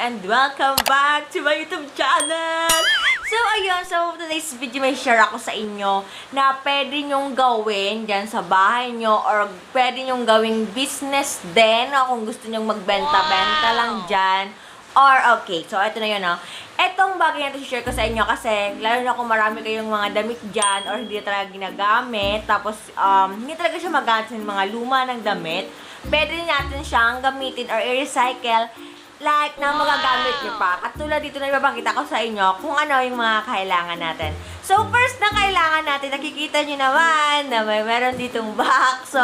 and welcome back to my YouTube channel! So, ayun, so today's video may share ako sa inyo na pwede nyong gawin dyan sa bahay nyo or pwede nyong gawing business din o kung gusto nyong magbenta-benta lang dyan. Or, okay, so ito na yun, no? Etong bagay na ito share ko sa inyo kasi lalo na kung marami kayong mga damit dyan or hindi talaga ginagamit, tapos hindi talaga siya magamit sa mga luma ng damit, pwede natin siyang gamitin or i-recycle like na magagamit nyo pa. Katulad dito na ibabangkita ko sa inyo kung ano yung mga kailangan natin. So, first na kailangan natin, nakikita nyo naman na meron ditong box. So,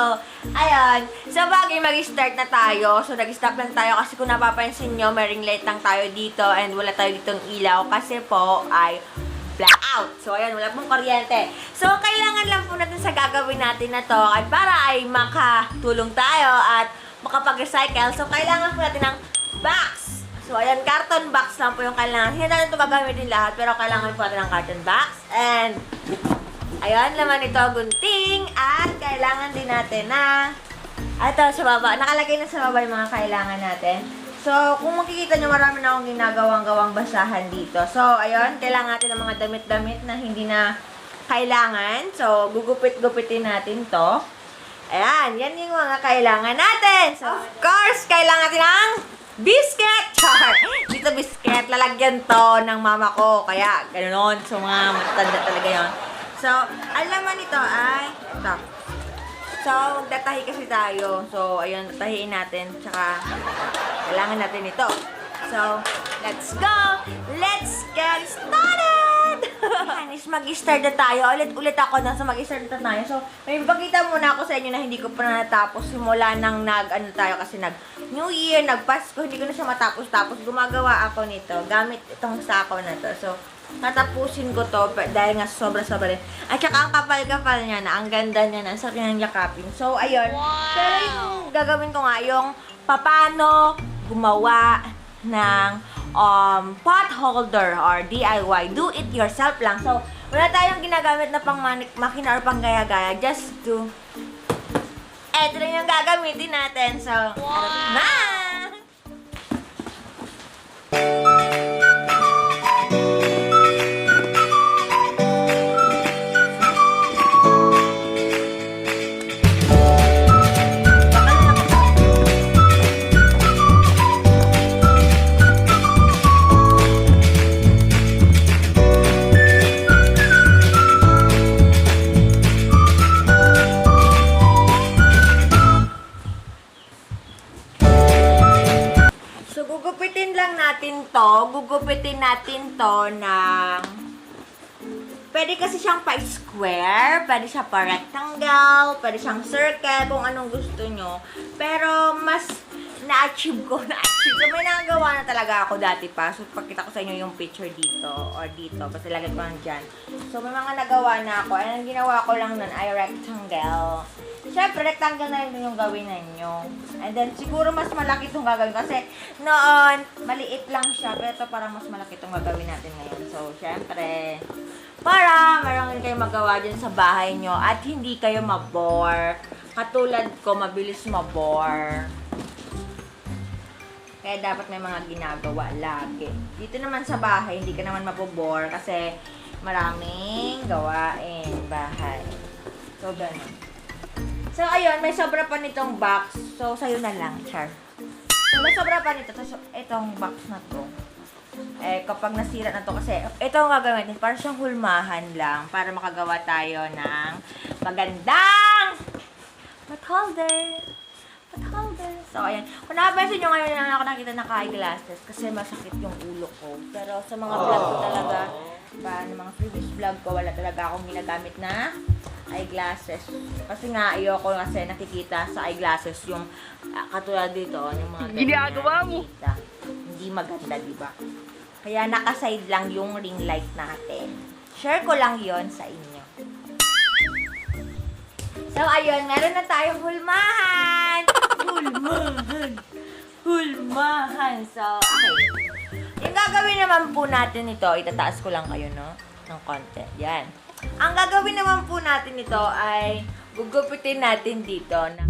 ayun. So, bagay mag-start na tayo. So, nag-stop lang tayo kasi kung napapansin nyo, may ring light lang tayo dito and wala tayo ditong ilaw kasi po ay blackout. So, ayan, wala pong kuryente. So, kailangan lang po natin sa gagawin natin na to at para ay makatulong tayo at makapag-recycle. So, kailangan po natin ng box. So, ayan, carton box lang po yung kailangan. Hindi natin ito gagamitin lahat, pero kailangan po natin ng carton box. And, ayan, laman ito, gunting. At, kailangan din natin na, ito, sa baba. Nakalagay na sa baba yung mga kailangan natin. So, kung makikita nyo, marami na akong ginagawang basahan dito. So, ayun, kailangan natin ng mga damit-damit na hindi na kailangan. So, gugupit-gupitin natin to. Ayan, yan yung mga kailangan natin. So, of course, kailangan natin ng biscuit! Char! Dito biscuit, lalagyan to ng mama ko. Kaya, ganoon. So, mga matanda talaga yon. So, ang laman nito ay, ito. So, magtatahi kasi tayo. So, ayun, tatahiin natin. Tsaka, kailangan natin ito. So, let's go! Let's get started! Anis, mag-start na tayo. Ulit ako na sa mag-start na tayo. So, may ipakita muna ako sa inyo na hindi ko pa natapos. Simula nang ano tayo kasi New Year, nag-Pasko, hindi ko na siya matapos-tapos. Gumagawa ako nito. Gamit itong sako na to. So, tatapusin ko to dahil nga sobra-sobra rin. At saka ang kapal-kapal niya na, ang ganda niya na, sa kanyang yakapin. So, ayun. Pero yung gagawin ko nga, yung paano gumawa ng pot holder or DIY. Do it yourself lang. So, wala tayong ginagamit na pang makina or pang gaya-gaya. Just do. Eto na yung gagamitin natin. So, na! Gugupitin natin to ng pwede kasi siyang pa-square, pwede siya pa-rectangle, pwede siyang circle, kung anong gusto nyo. Pero mas na-achieve ko. So, may nagawa na talaga ako dati pa. So, pakita ko sa inyo yung picture dito or dito. Basta lagay ko lang dyan. So, may mga nagawa na ako. And ang ginawa ko lang nun ay rectangle. Siyempre, rectangle na rin yung gawin ninyo. And then, siguro mas malaki itong gagawin. Kasi, noon, maliit lang siya. Pero ito parang mas malaki itong gagawin natin ngayon. So, siyempre, para marami kayong magawa dyan sa bahay nyo at hindi kayo mabore. Katulad ko, mabilis mabore. Kaya dapat may mga ginagawa lagi. Dito naman sa bahay, hindi ka naman mabobore kasi maraming gawain bahay. So, ganun. So, ayun, may sobra pa nitong box. So, sa'yo na lang, Char. So, may sobra pa nito. So, itong box na to. Eh, kapag nasira na to, kasi ito ang gagawin. Para siyang hulmahan lang para makagawa tayo ng magandang pot holder. So, ayan. Kung nakapansin nyo ngayon na ako nakita naka-eyeglasses kasi masakit yung ulo ko. Pero sa mga vlog ko talaga, mga previous vlog ko, wala talaga akong ginagamit na eyeglasses. Kasi nga, ayoko kasi nakikita sa eyeglasses yung katulad dito, yung mga ginagawa mo. Hindi maganda, diba? Kaya naka-side lang yung ring light natin. Share ko lang yon sa inyo. So, ayun, meron na tayong hulmahan. Hulmahan. So, okay. Yung gagawin naman po natin ito, itataas ko lang kayo, no? Ng konti. Yan. Ang gagawin naman po natin ito ay gugupitin natin dito na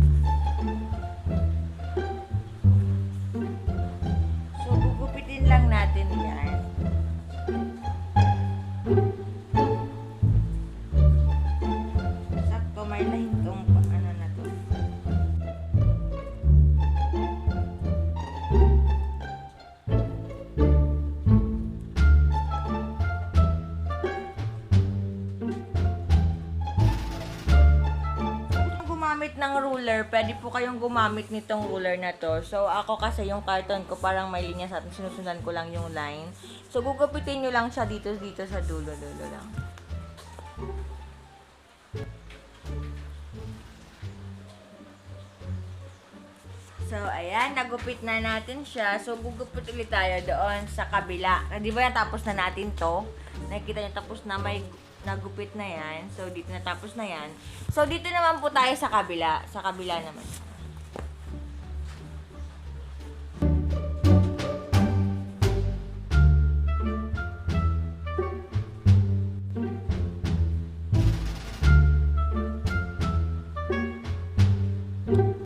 ruler, pwede po kayong gumamit nitong ruler na to. So, ako kasi yung carton ko parang may linya sa atin. Sinusundan ko lang yung line. So, gugupitin nyo lang siya dito sa dulo lang. So, ayan, nagupit na natin siya. So, gugupit ulit tayo doon sa kabila. Di ba yan, tapos na natin to? Nakikita nyo, tapos na may nagupit na yan. So, dito na tapos na yan. So, dito naman po tayo sa kabila. Sa kabila naman.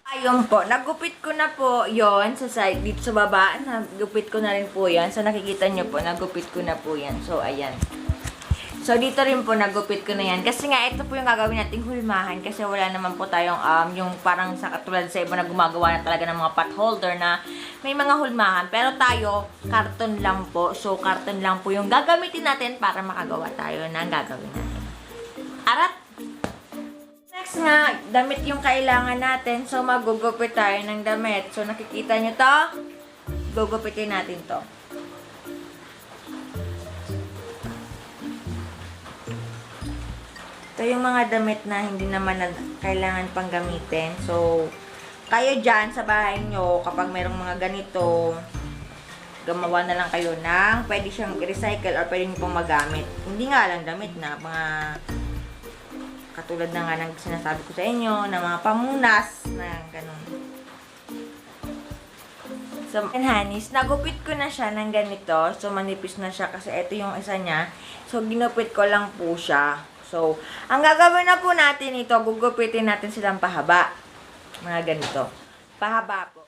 Ayun po, nagupit ko na po yon sa side, dito sa baba, nagupit ko na rin po yan. So, nakikita nyo po, nagupit ko na po yan. So, ayan. So, dito rin po, nagupit ko na yan. Kasi nga, ito po yung gagawin nating hulmahan. Kasi wala naman po tayong, yung parang sa katulad sa iba na gumagawa na talaga ng mga pot holder na may mga hulmahan. Pero tayo, karton lang po. So, karton lang po yung gagamitin natin para makagawa tayo ng gagawin natin. Arat! Next nga, damit yung kailangan natin. So, magugupit tayo ng damit. So, nakikita nyo to? Gugupitin natin to. Ito yung mga damit na hindi naman na kailangan pang gamitin. So, kayo dyan sa bahay nyo, kapag mayroong mga ganito, gumawa na lang kayo ng pwede siyang recycle or pwede nyo pong magamit. Hindi nga lang damit na mga katulad na nga ng sinasabi ko sa inyo, na mga pamunas, na ganun. So, hanis, nagupit ko na siya ng ganito. So, manipis na siya kasi ito yung isa niya. So, ginupit ko lang po siya. So, ang gagawin na po natin ito, gugupitin natin silang pahaba. Mga ganito. Pahaba po.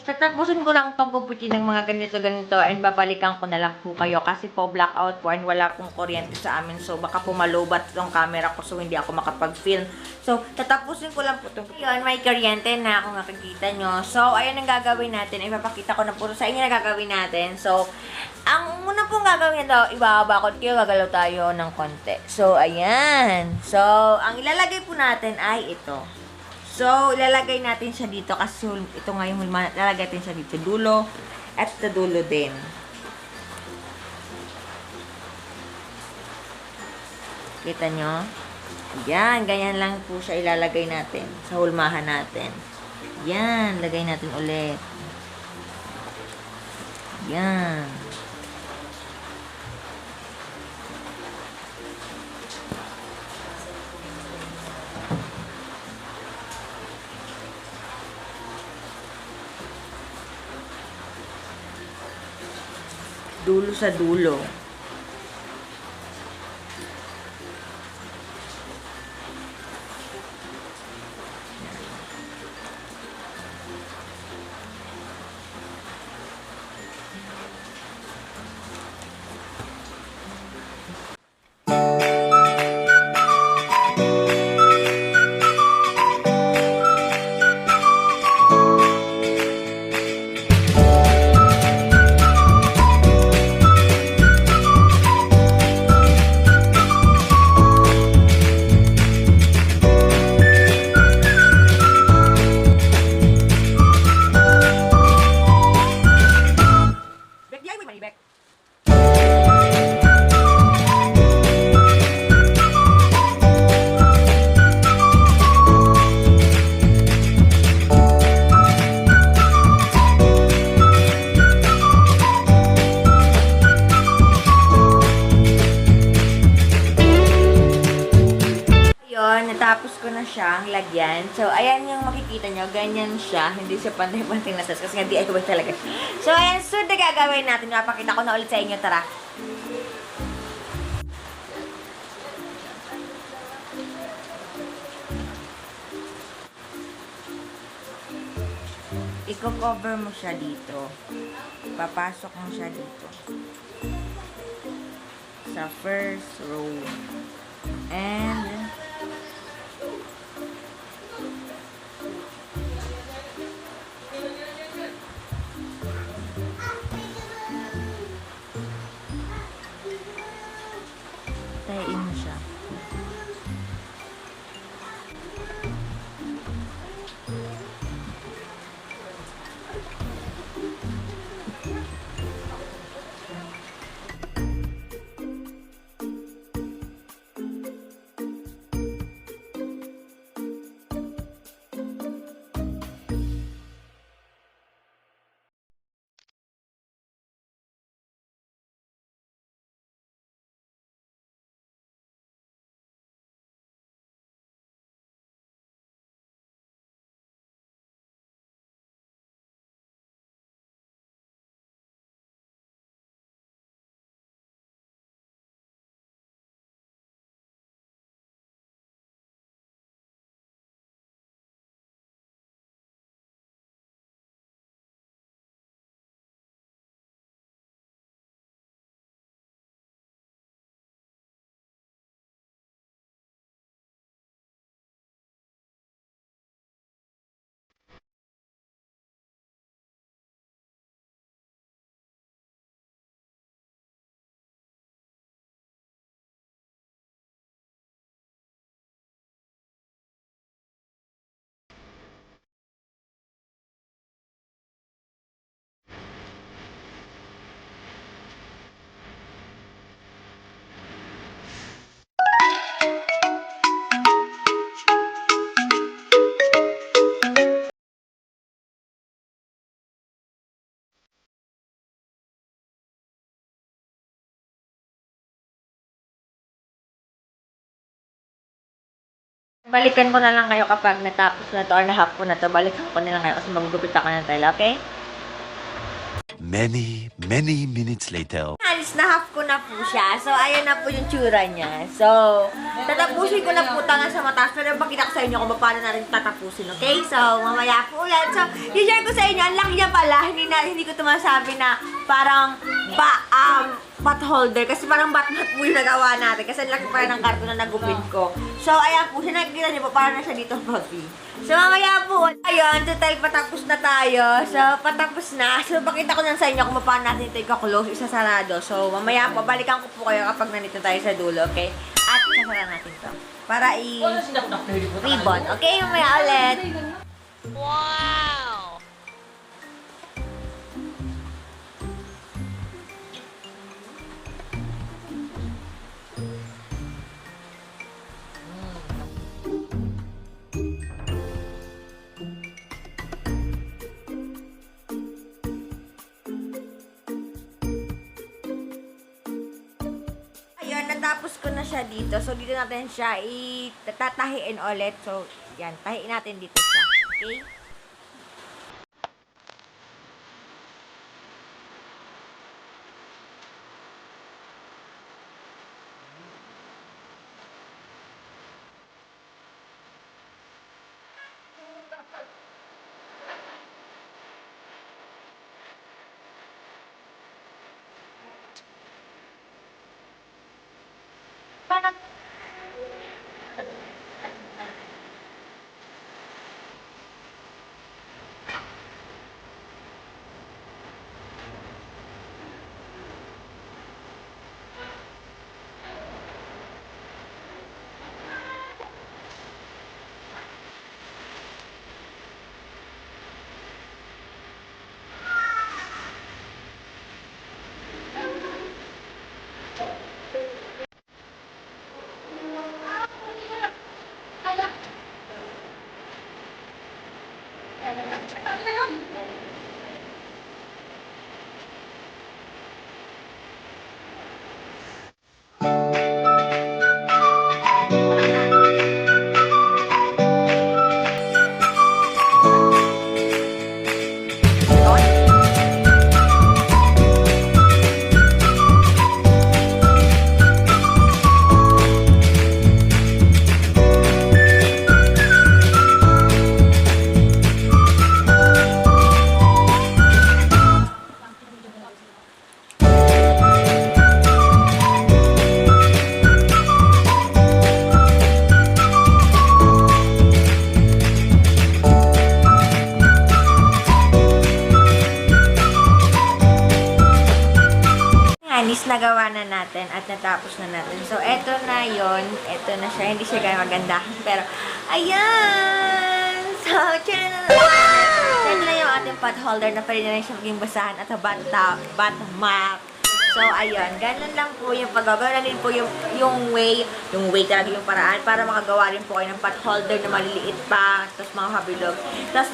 Tatapusin ko lang pagpuputin ng mga ganito-ganito and babalikan ko na lang po kayo kasi po blackout po and wala akong kuryente sa amin. So, baka po malubat itong camera ko so hindi ako makapag-film. So, tatapusin ko lang po ito. Ngayon, may kuryente na kung nakikita nyo. So, ayun ang gagawin natin. Ipapakita ko na po sa inyo na gagawin natin. So, ang muna pong gagawin ito, ibabakot kayo, gagalaw tayo ng konti. So, ayan. So, ang ilalagay po natin ay ito. So, ilalagay natin siya dito kasi ito nga yung hulma. Ilalagay natin siya dito. Dulo at sa dulo din. Kita nyo? Yan. Ganyan lang po siya ilalagay natin sa hulmahan natin. Yan. Lagay natin ulit. Yan. Dulo sa dulo. Natapos ko na siyang lagyan. So, ayan yung makikita nyo. Ganyan siya. Hindi siya pantay-pantay na size kasi nga DIY talaga. So, ayan. So, na gagawin natin. Napakita ko na ulit sa inyo. Tara. i-cover mo siya dito. Papasok mo siya dito. Sa first row. And tayin mo siya. Balikan ko na lang kayo kapag natapos na to or na-half ko na to. Balikan ko na lang kayo kasi magugupit ako ng tela, okay? Many minutes later. Alis na half ko na po siya. So, ayan na po yung tsura niya. So, tatapusin ko na po tanga sa mataas. Pero pakita ko sa inyo kung paano natin tatapusin, okay? So, mamaya po ulit. So, i-share ko sa inyo. Ang laki niya pala. Hindi ko tumasabi na parang bat holder. Kasi parang bat-mat po yung nagawa natin. Kasi ang laki pa ng karton na nagupit ko. So, ayan po. Sinakita niyo po. Parang nasa dito, Bobby. So, mamaya po. Ayun, total patapos na tayo. So, patapos na. So, pakita ko na sa inyo kung paano natin ito i-close, isasarado. So, mamaya po, balikan ko po kayo kapag nandito tayo sa dulo, okay? At sasara natin to. Para i-ribbon. Okay, mamaya ulit. Wow! Ayun, natapos ko na siya dito. So, dito natin siya itatahiin ulit. So, yan. Tahiin natin dito siya. Okay? Hanis, nagawa na natin at natapos na natin. So, eto na yon. Eto na siya. Hindi siya ganun maganda. Pero, ayan! So, check na Check na yung ating pot holder na pwede na rin siya maging basahan at bat map. So, ayun. Ganun lang po yung paggagawa. Ganun din po yung way talaga yung paraan para makagawa rin po kayo ng pot holder na maliliit pa. Tapos mga habilog. Tapos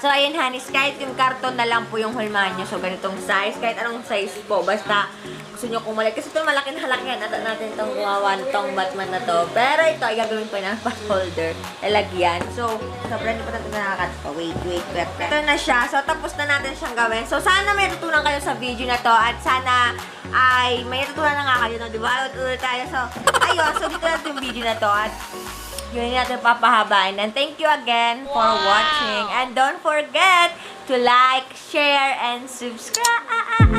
so, ayun, Hanis, kahit yung karton na lang po yung hulmahan nyo. So, ganitong size. Kahit anong size po. Basta gusto nyo kumulit. Kasi ito malaki na halaki yan. At natin itong gumawa itong Batman na to. Pero ito, ay gagawin po ng pot holder. Lalagyan. So, sobrang hindi pa natin nakakatawa. Wait. Ito na siya. So, tapos na natin siyang gawin. So, sana may natutunan kayo sa video na to. At sana ay may natutunan na nga kayo. No? Diba? Ulit tayo. So, ayun. So, dito natin yung video na to. At yun natin papahabain. And thank you again for watching. And don't forget to like, share, and subscribe.